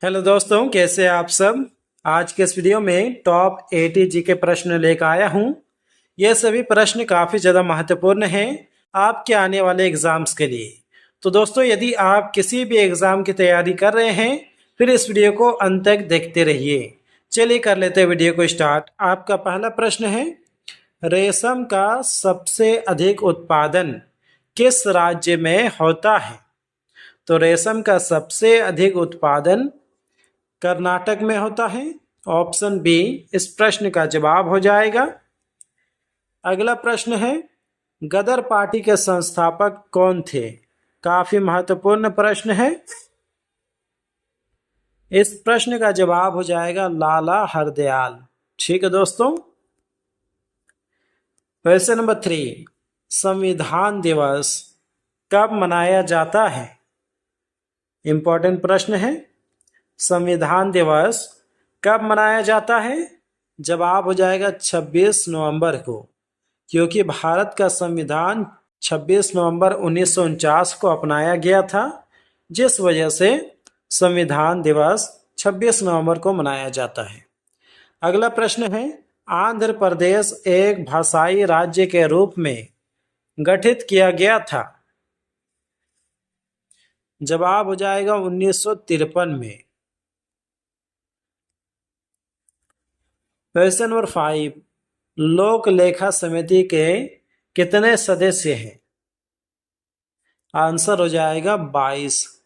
Hello दोस्तों, कैसे हैं आप सब। आज के इस वीडियो में टॉप 80 जी के प्रश्न लेकर आया हूं। ये सभी प्रश्न काफ़ी ज़्यादा महत्वपूर्ण हैं आपके आने वाले एग्ज़ाम्स के लिए। तो दोस्तों, यदि आप किसी भी एग्ज़ाम की तैयारी कर रहे हैं फिर इस वीडियो को अंत तक देखते रहिए। चलिए कर लेते हैं वीडियो को स्टार्ट। आपका पहला प्रश्न है, रेशम का सबसे अधिक उत्पादन किस राज्य में होता है। तो रेशम का सबसे अधिक उत्पादन कर्नाटक में होता है। ऑप्शन बी इस प्रश्न का जवाब हो जाएगा। अगला प्रश्न है, गदर पार्टी के संस्थापक कौन थे। काफी महत्वपूर्ण प्रश्न है। इस प्रश्न का जवाब हो जाएगा लाला हरदयाल। ठीक है दोस्तों। क्वेश्चन नंबर 3, संविधान दिवस कब मनाया जाता है। इंपॉर्टेंट प्रश्न है। संविधान दिवस कब मनाया जाता है। जवाब हो जाएगा 26 नवंबर को, क्योंकि भारत का संविधान 26 नवंबर 1949 को अपनाया गया था, जिस वजह से संविधान दिवस 26 नवंबर को मनाया जाता है। अगला प्रश्न है, आंध्र प्रदेश एक भाषाई राज्य के रूप में गठित किया गया था। जवाब हो जाएगा 1953 में। क्वेश्चन नंबर 5, लोक लेखा समिति के कितने सदस्य हैं। आंसर हो जाएगा 22।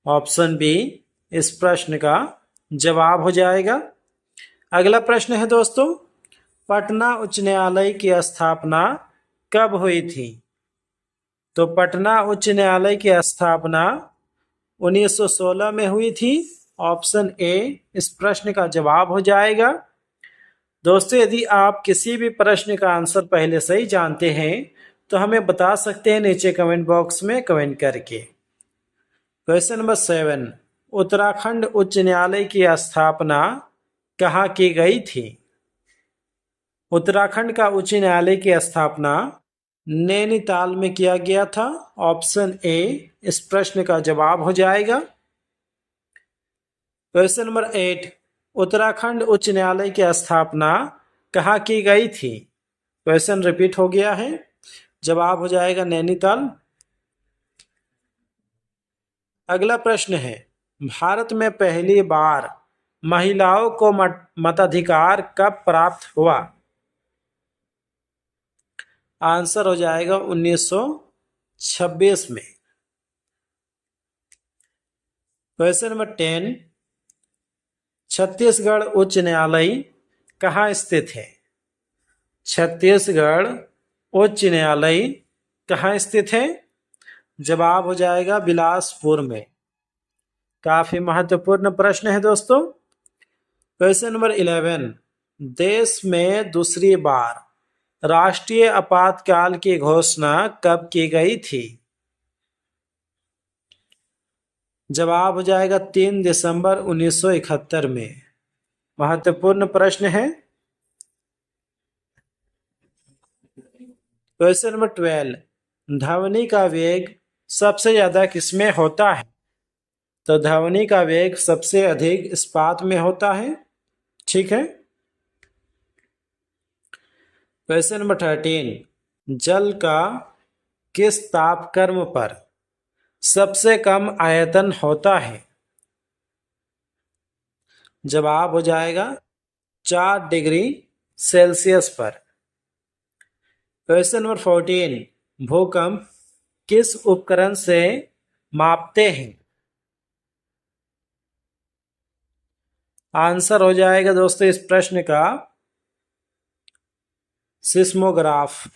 ऑप्शन बी इस प्रश्न का जवाब हो जाएगा। अगला प्रश्न है दोस्तों, पटना उच्च न्यायालय की स्थापना कब हुई थी। तो पटना उच्च न्यायालय की स्थापना 1916 में हुई थी। ऑप्शन ए इस प्रश्न का जवाब हो जाएगा। दोस्तों, यदि आप किसी भी प्रश्न का आंसर पहले से ही जानते हैं तो हमें बता सकते हैं नीचे कमेंट बॉक्स में कमेंट करके। क्वेश्चन नंबर 7, उत्तराखंड उच्च न्यायालय की स्थापना कहाँ की गई थी। उत्तराखंड का उच्च न्यायालय की स्थापना नैनीताल में किया गया था। ऑप्शन ए इस प्रश्न का जवाब हो जाएगा। क्वेश्चन नंबर 8, उत्तराखंड उच्च न्यायालय की स्थापना कहाँ की गई थी। क्वेश्चन रिपीट हो गया है। जवाब हो जाएगा नैनीताल। अगला प्रश्न है, भारत में पहली बार महिलाओं को मताधिकार कब प्राप्त हुआ। आंसर हो जाएगा 1926 में। क्वेश्चन नंबर 10, छत्तीसगढ़ उच्च न्यायालय कहाँ स्थित है। छत्तीसगढ़ उच्च न्यायालय कहाँ स्थित है। जवाब हो जाएगा बिलासपुर में। काफी महत्वपूर्ण प्रश्न है दोस्तों। क्वेश्चन नंबर 11, देश में दूसरी बार राष्ट्रीय आपातकाल की घोषणा कब की गई थी। जवाब हो जाएगा 3 दिसंबर 1971 में। महत्वपूर्ण प्रश्न है। क्वेश्चन नंबर 12, ध्वनि का वेग सबसे ज्यादा किसमें होता है। तो ध्वनि का वेग सबसे अधिक इस्पात में होता है। ठीक है। क्वेश्चन नंबर 13, जल का किस तापक्रम पर सबसे कम आयतन होता है। जवाब हो जाएगा 4 डिग्री सेल्सियस पर। क्वेश्चन नंबर 14, भूकंप किस उपकरण से मापते हैं। आंसर हो जाएगा दोस्तों इस प्रश्न का सिस्मोग्राफ।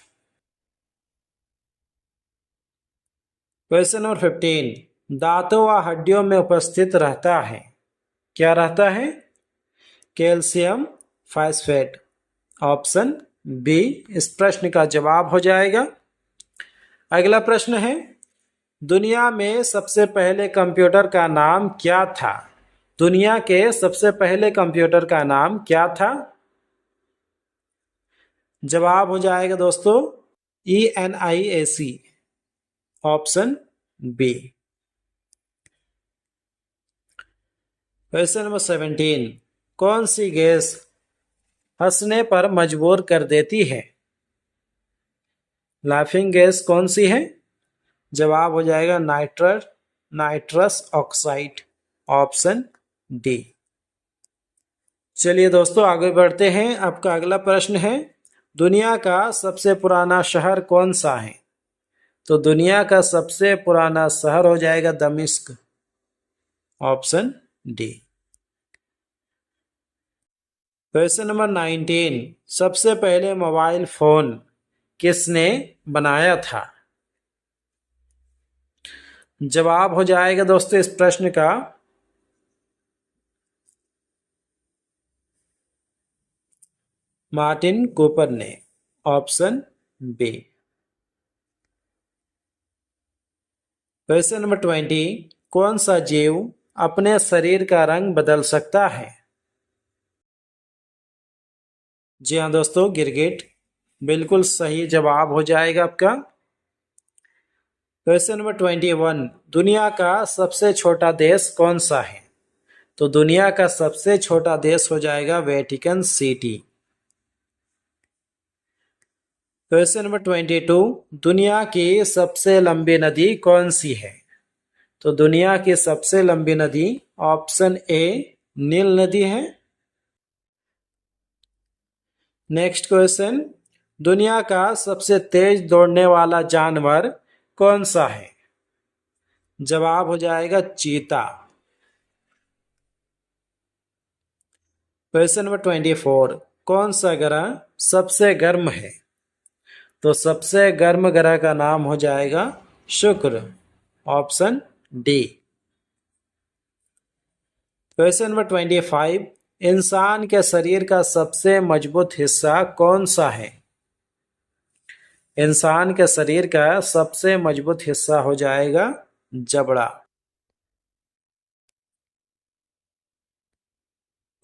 क्वेश्चन नंबर 15, दांतों व हड्डियों में उपस्थित रहता है। क्या रहता है। Calcium phosphate. ऑप्शन बी इस प्रश्न का जवाब हो जाएगा। अगला प्रश्न है, दुनिया में सबसे पहले कंप्यूटर का नाम क्या था। दुनिया के सबसे पहले कंप्यूटर का नाम क्या था। जवाब हो जाएगा दोस्तों ENIAC। Option B. Question number 17, कौन सी गैस हंसने पर मजबूर कर देती है? लाफिंग गैस कौन सी है? जवाब हो जाएगा नाइट्रस ऑक्साइड, ऑप्शन डी। चलिए दोस्तों आगे बढ़ते हैं। आपका अगला प्रश्न है, दुनिया का सबसे पुराना शहर कौन सा है? तो दुनिया का सबसे पुराना शहर हो जाएगा दमिश्क, ऑप्शन डी। क्वेश्चन नंबर 19, सबसे पहले मोबाइल फोन किसने बनाया था? जवाब हो जाएगा दोस्तों इस प्रश्न का मार्टिन कूपर ने, ऑप्शन बी। क्वेश्चन नंबर 20, कौन सा जीव अपने शरीर का रंग बदल सकता है? जी हाँ दोस्तों, गिरगिट, बिल्कुल सही जवाब हो जाएगा आपका। क्वेश्चन नंबर 21, दुनिया का सबसे छोटा देश कौन सा है? तो दुनिया का सबसे छोटा देश हो जाएगा वेटिकन सिटी। क्वेश्चन नंबर 22, दुनिया की सबसे लंबी नदी कौन सी है? तो दुनिया की सबसे लंबी नदी ऑप्शन ए नील नदी है। नेक्स्ट क्वेश्चन, दुनिया का सबसे तेज दौड़ने वाला जानवर कौन सा है? जवाब हो जाएगा चीता। क्वेश्चन नंबर 24, कौन सा ग्रह सबसे गर्म है? तो सबसे गर्म ग्रह का नाम हो जाएगा शुक्र, ऑप्शन डी। क्वेश्चन नंबर 25, इंसान के शरीर का सबसे मजबूत हिस्सा कौन सा है? इंसान के शरीर का सबसे मजबूत हिस्सा हो जाएगा जबड़ा।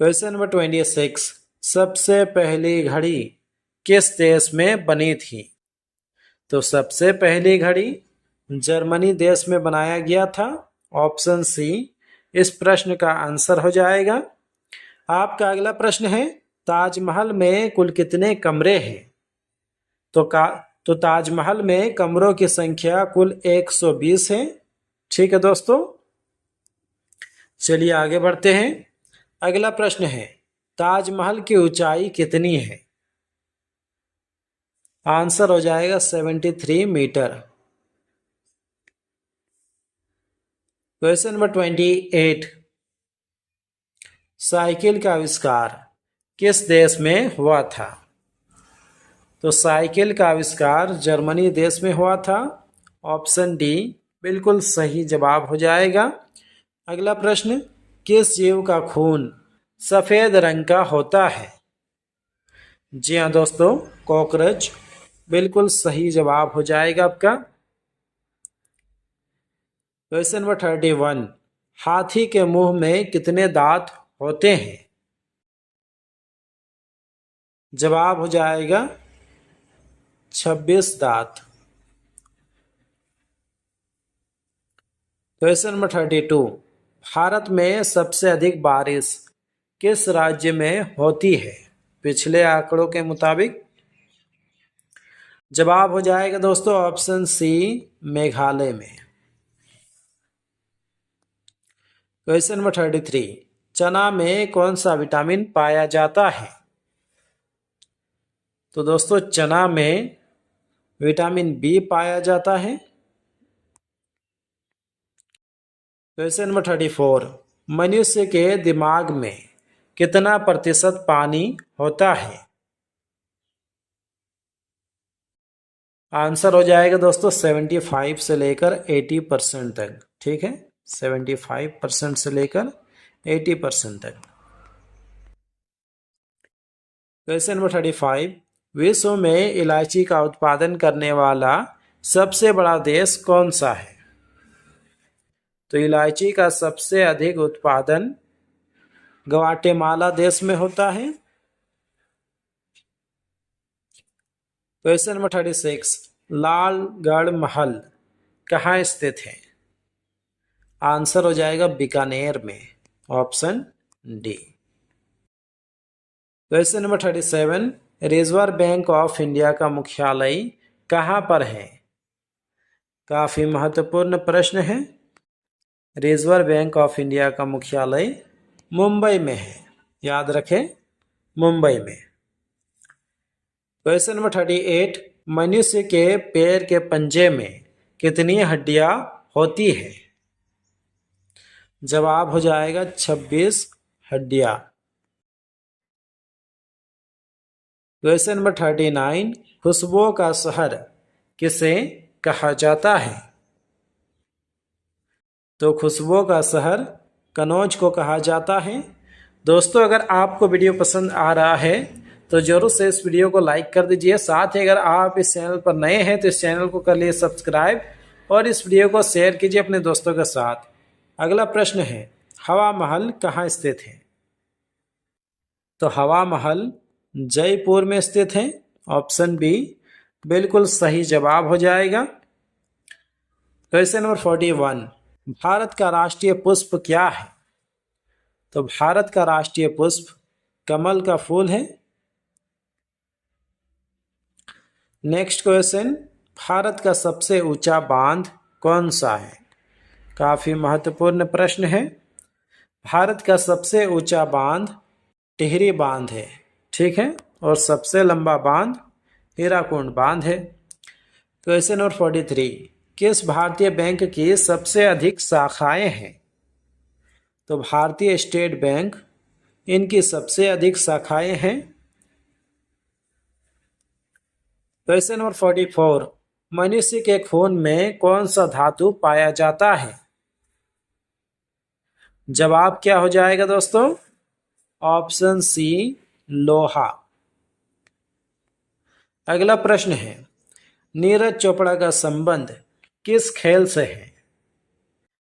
क्वेश्चन नंबर 26, सबसे पहली घड़ी किस देश में बनी थी? तो सबसे पहली घड़ी जर्मनी देश में बनाया गया था, ऑप्शन सी इस प्रश्न का आंसर हो जाएगा। आपका अगला प्रश्न है, ताजमहल में कुल कितने कमरे हैं? तो ताजमहल में कमरों की संख्या कुल 120 है। ठीक है दोस्तों, चलिए आगे बढ़ते हैं। अगला प्रश्न है, ताजमहल की ऊंचाई कितनी है? आंसर हो जाएगा 73 मीटर। क्वेश्चन नंबर 28, साइकिल का आविष्कार किस देश में हुआ था? तो साइकिल का आविष्कार जर्मनी देश में हुआ था, ऑप्शन डी बिल्कुल सही जवाब हो जाएगा। अगला प्रश्न, किस जीव का खून सफेद रंग का होता है? जी हाँ दोस्तों, कॉकरोच, बिल्कुल सही जवाब हो जाएगा आपका। क्वेश्चन नंबर 31, हाथी के मुंह में कितने दांत होते हैं? जवाब हो जाएगा 26 दांत। क्वेश्चन नंबर 32, भारत में सबसे अधिक बारिश किस राज्य में होती है पिछले आंकड़ों के मुताबिक? जवाब हो जाएगा दोस्तों ऑप्शन सी मेघालय में। क्वेश्चन नंबर 33, चना में कौन सा विटामिन पाया जाता है? तो दोस्तों चना में विटामिन बी पाया जाता है। क्वेश्चन नंबर 34, मनुष्य के दिमाग में कितना प्रतिशत पानी होता है? आंसर हो जाएगा दोस्तों 75 से लेकर 80% तक। ठीक है, 75% से लेकर 80% तक। क्वेश्चन नंबर 35, विश्व में इलायची का उत्पादन करने वाला सबसे बड़ा देश कौन सा है? तो इलायची का सबसे अधिक उत्पादन ग्वाटेमाला देश में होता है। क्वेश्चन नंबर 36, लालगढ़ महल कहाँ स्थित है? आंसर हो जाएगा बीकानेर में, option D. Question number 37, reserve bank of India का मुख्यालय कहाँ पर है? काफी महत्वपूर्ण प्रश्न है। रिजर्व बैंक ऑफ इंडिया का मुख्यालय मुंबई में है, याद रखें, मुंबई में। क्वेश्चन नंबर 38, मनुष्य के पैर के पंजे में कितनी हड्डियां होती है? जवाब हो जाएगा 26 हड्डियां। क्वेश्चन नंबर 39, खुशबुओं का शहर किसे कहा जाता है? तो खुशबुओं का शहर कनौज को कहा जाता है। दोस्तों, अगर आपको वीडियो पसंद आ रहा है तो जरूर से इस वीडियो को लाइक कर दीजिए। साथ ही अगर आप इस चैनल पर नए हैं तो इस चैनल को कर लिए सब्सक्राइब और इस वीडियो को शेयर कीजिए अपने दोस्तों के साथ। अगला प्रश्न है, हवा महल कहाँ स्थित है? तो हवा महल जयपुर में स्थित है, ऑप्शन बी बिल्कुल सही जवाब हो जाएगा। क्वेश्चन नंबर 41, भारत का राष्ट्रीय पुष्प क्या है? तो भारत का राष्ट्रीय पुष्प कमल का फूल है। नेक्स्ट क्वेश्चन, भारत का सबसे ऊंचा बांध कौन सा है? काफी महत्वपूर्ण प्रश्न है। भारत का सबसे ऊंचा बांध टिहरी बांध है, ठीक है, और सबसे लंबा बांध हीराकुंड बांध है। क्वेश्चन नंबर 43, किस भारतीय बैंक की सबसे अधिक शाखाएं हैं? तो भारतीय स्टेट बैंक, इनकी सबसे अधिक शाखाएं हैं। क्वेश्चन नंबर 44, मनुष्य के खून में कौन सा धातु पाया जाता है? जवाब क्या हो जाएगा दोस्तों? ऑप्शन सी लोहा। अगला प्रश्न है, नीरज चोपड़ा का संबंध किस खेल से है?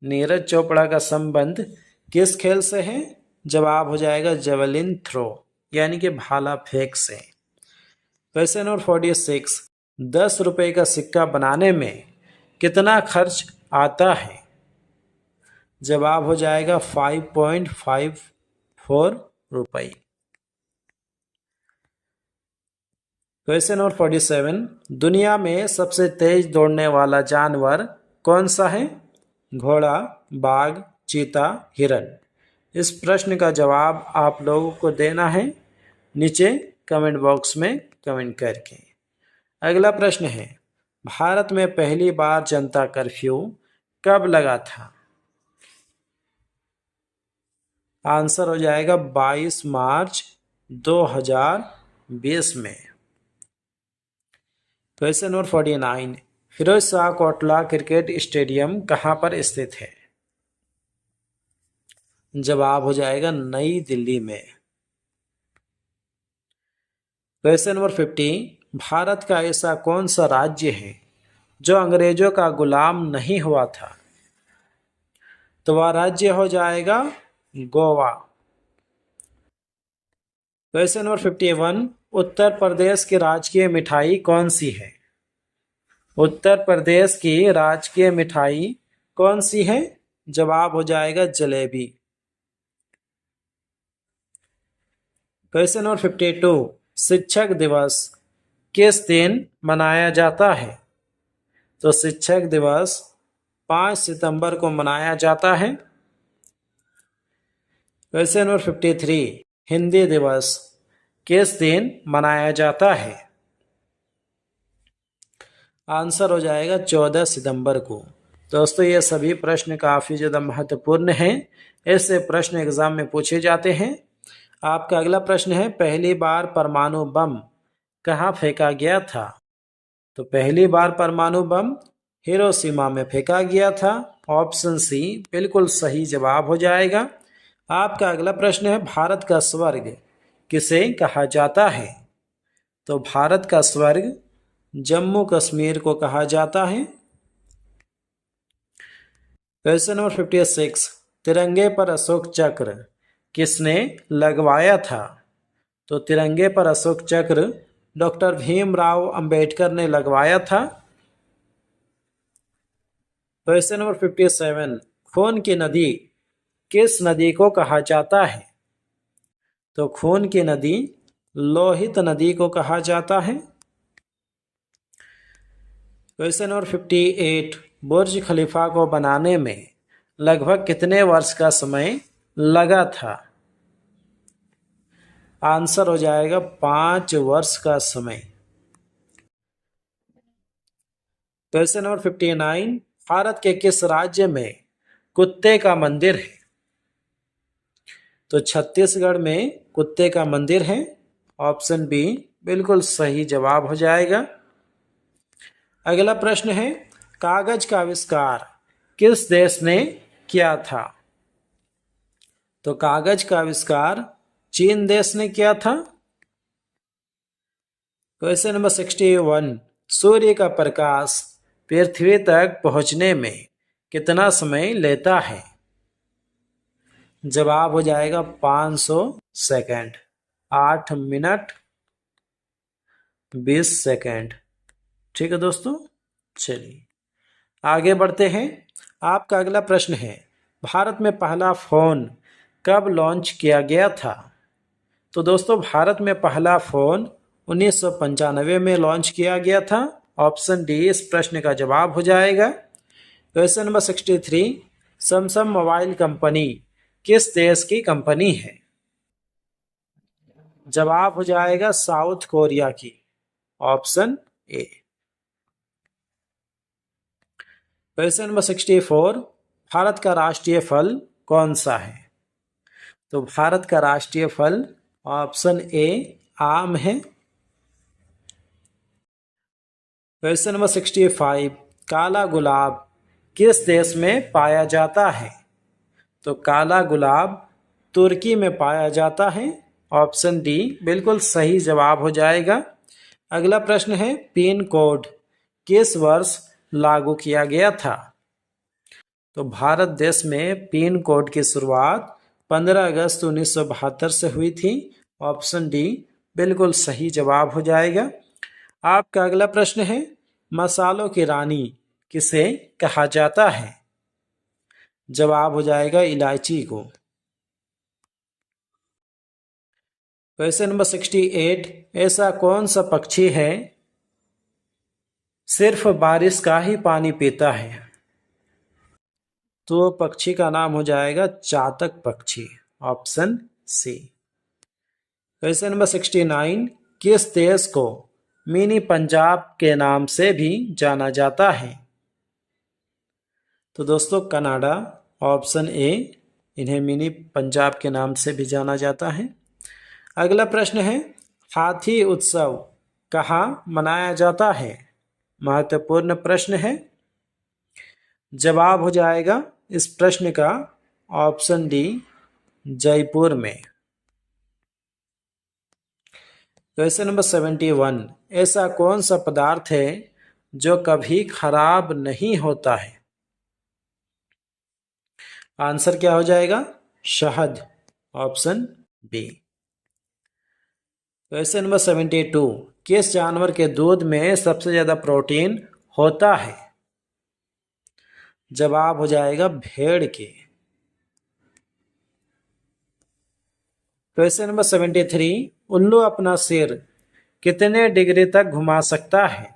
नीरज चोपड़ा का संबंध किस खेल से है? जवाब हो जाएगा जेवलिन थ्रो, यानी कि भाला फेंक से। क्वेश्चन नंबर 46, 10 रुपए का सिक्का बनाने में कितना खर्च आता है? जवाब हो जाएगा 5.54 रुपए। क्वेश्चन नंबर 47, दुनिया में सबसे तेज दौड़ने वाला जानवर कौन सा है? घोड़ा, बाघ, चीता, हिरन। इस प्रश्न का जवाब आप लोगों को देना है नीचे कमेंट बॉक्स में कमेंट करके। अगला प्रश्न है, भारत में पहली बार जनता कर्फ्यू कब लगा था? आंसर हो जाएगा 22 मार्च 2020 में। Question number 49, Firoz Shah Kotla cricket stadium कहाँ पर स्थित है? जवाब हो जाएगा नई दिल्ली में। क्वेश्चन नंबर 50, भारत का ऐसा कौन सा राज्य है जो अंग्रेजों का गुलाम नहीं हुआ था? तो वह राज्य हो जाएगा गोवा। क्वेश्चन नंबर 51, उत्तर प्रदेश की राजकीय मिठाई कौन सी है? उत्तर प्रदेश की राजकीय मिठाई कौन सी है? जवाब हो जाएगा जलेबी। क्वेश्चन नंबर 52, शिक्षक दिवस किस दिन मनाया जाता है? तो शिक्षक दिवस 5 सितंबर को मनाया जाता है। क्वेश्चन नंबर 53, हिंदी दिवस किस दिन मनाया जाता है? आंसर हो जाएगा 14 सितंबर को। दोस्तों, ये सभी प्रश्न काफ़ी ज़्यादा महत्वपूर्ण हैं, ऐसे प्रश्न एग्जाम में पूछे जाते हैं। आपका अगला प्रश्न है, पहली बार परमाणु बम कहाँ फेंका गया था? तो पहली बार परमाणु बम हिरोशिमा में फेंका गया था, ऑप्शन सी बिल्कुल सही जवाब हो जाएगा। आपका अगला प्रश्न है, भारत का स्वर्ग किसे कहा जाता है? तो भारत का स्वर्ग जम्मू कश्मीर को कहा जाता है। क्वेश्चन नंबर 56, तिरंगे पर अशोक चक्र किसने लगवाया था? तो तिरंगे पर अशोक चक्र डॉक्टर भीमराव अंबेडकर ने लगवाया था। क्वेश्चन नंबर 57, खून की नदी किस नदी को कहा जाता है? तो खून की नदी लोहित नदी को कहा जाता है। क्वेश्चन नंबर 58, बुर्ज खलीफा को बनाने में लगभग कितने वर्ष का समय लगा था? आंसर हो जाएगा 5 वर्ष का समय। क्वेश्चन नंबर 59, भारत के किस राज्य में कुत्ते का मंदिर है? तो छत्तीसगढ़ में कुत्ते का मंदिर है। ऑप्शन बी बिल्कुल सही जवाब हो जाएगा। अगला प्रश्न है, कागज का आविष्कार किस देश ने किया था? तो कागज का आविष्कार चीन देश ने किया था। क्वेश्चन नंबर 61, सूर्य का प्रकाश पृथ्वी तक पहुंचने में कितना समय लेता है? जवाब हो जाएगा 500 सेकंड, 8 मिनट 20 सेकंड। ठीक है दोस्तों, चलिए आगे बढ़ते हैं। आपका अगला प्रश्न है, भारत में पहला फोन कब लॉन्च किया गया था? तो दोस्तों भारत में पहला फोन 1995 में लॉन्च किया गया था। ऑप्शन डी इस प्रश्न का जवाब हो जाएगा। Question number 63, Samsung mobile company किस देश की कंपनी है? जवाब हो जाएगा साउथ कोरिया की। Option A. Question number 64, Bharat का राष्ट्रीय फल कौन सा है? तो भारत का राष्ट्रीय फल ऑप्शन ए आम है। क्वेश्चन नंबर 65, काला गुलाब किस देश में पाया जाता है? तो काला गुलाब तुर्की में पाया जाता है। ऑप्शन डी बिल्कुल सही जवाब हो जाएगा। अगला प्रश्न है, पिन कोड किस वर्ष लागू किया गया था? तो भारत देश में पिन कोड की शुरुआत 15 अगस्त 1972 से हुई थी। ऑप्शन डी बिल्कुल सही जवाब हो जाएगा। आपका अगला प्रश्न है, मसालों की रानी किसे कहा जाता है? जवाब हो जाएगा इलायची को। क्वेश्चन नंबर 68, ऐसा कौन सा पक्षी है सिर्फ बारिश का ही पानी पीता है? तो पक्षी का नाम हो जाएगा चातक पक्षी। Option C. क्वेश्चन नंबर 69, किस देश को मिनी पंजाब के नाम से भी जाना जाता है? तो दोस्तों कनाडा। ऑप्शन ए, इन्हें मिनी पंजाब के नाम से भी जाना जाता है। अगला प्रश्न है, हाथी उत्सव कहाँ मनाया जाता है? महत्वपूर्ण प्रश्न है। जवाब हो जाएगा इस प्रश्न का ऑप्शन डी जयपुर में। क्वेश्चन नंबर 71, ऐसा कौन सा पदार्थ है जो कभी खराब नहीं होता है? आंसर क्या हो जाएगा? शहद। Option B. क्वेश्चन नंबर 72, किस जानवर के दूध में सबसे ज्यादा प्रोटीन होता है? जवाब हो जाएगा भेड़ के। क्वेश्चन नंबर 73, उल्लू अपना सिर कितने डिग्री तक घुमा सकता है?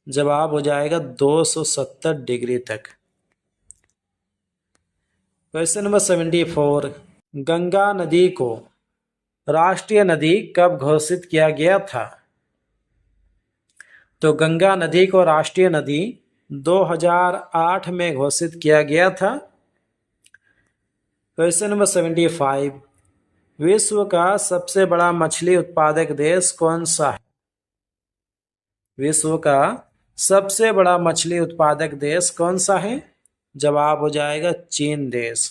जवाब हो जाएगा 270 डिग्री तक। क्वेश्चन नंबर 74, गंगा नदी को राष्ट्रीय नदी कब घोषित किया गया था? तो गंगा नदी को राष्ट्रीय नदी 2008 में घोषित किया गया था। क्वेश्चन नंबर 75, विश्व का सबसे बड़ा मछली उत्पादक देश कौन सा है? विश्व का सबसे बड़ा मछली उत्पादक देश कौन सा है? जवाब हो जाएगा चीन देश।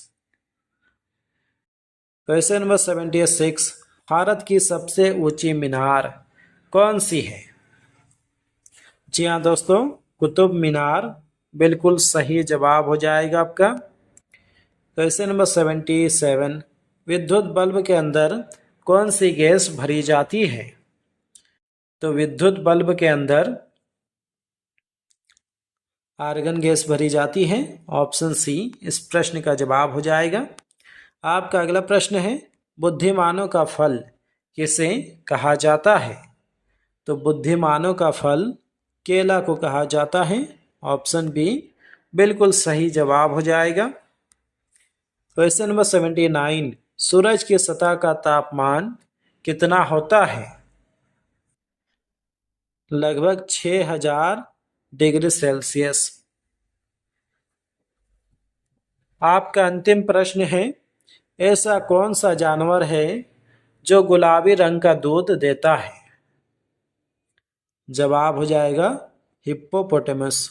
क्वेश्चन नंबर 76, भारत की सबसे ऊंची मीनार कौन सी है? जी हाँ दोस्तों, कुतुब मीनार बिल्कुल सही जवाब हो जाएगा आपका। क्वेश्चन नंबर 77, विद्युत बल्ब के अंदर कौन सी गैस भरी जाती है? तो विद्युत बल्ब के अंदर आर्गन गैस भरी जाती है। ऑप्शन सी इस प्रश्न का जवाब हो जाएगा। आपका अगला प्रश्न है, बुद्धिमानों का फल किसे कहा जाता है? तो बुद्धिमानों का फल केला को कहा जाता है। ऑप्शन बी बिल्कुल सही जवाब हो जाएगा। क्वेश्चन नंबर 79, सूरज की सतह का तापमान कितना होता है? लगभग 6000 डिग्री सेल्सियस। आपका अंतिम प्रश्न है, ऐसा कौन सा जानवर है जो गुलाबी रंग का दूध देता है? जवाब हो जाएगा हिप्पोपोटामस।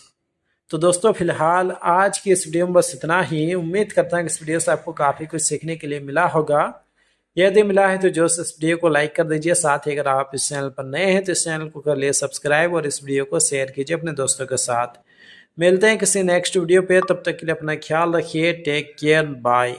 तो दोस्तों फिलहाल आज की इस वीडियो में बस इतना ही। उम्मीद करता हूँ कि इस वीडियो से आपको काफ़ी कुछ सीखने के लिए मिला होगा। यदि मिला है तो जो इस वीडियो को लाइक कर दीजिए। साथ ही अगर आप इस चैनल पर नए हैं तो इस चैनल को कर लिए सब्सक्राइब और इस वीडियो को शेयर कीजिए अपने दोस्तों के साथ। मिलते हैं किसी नेक्स्ट वीडियो पे, तब तक के लिए अपना ख्याल रखिए। Take care, bye.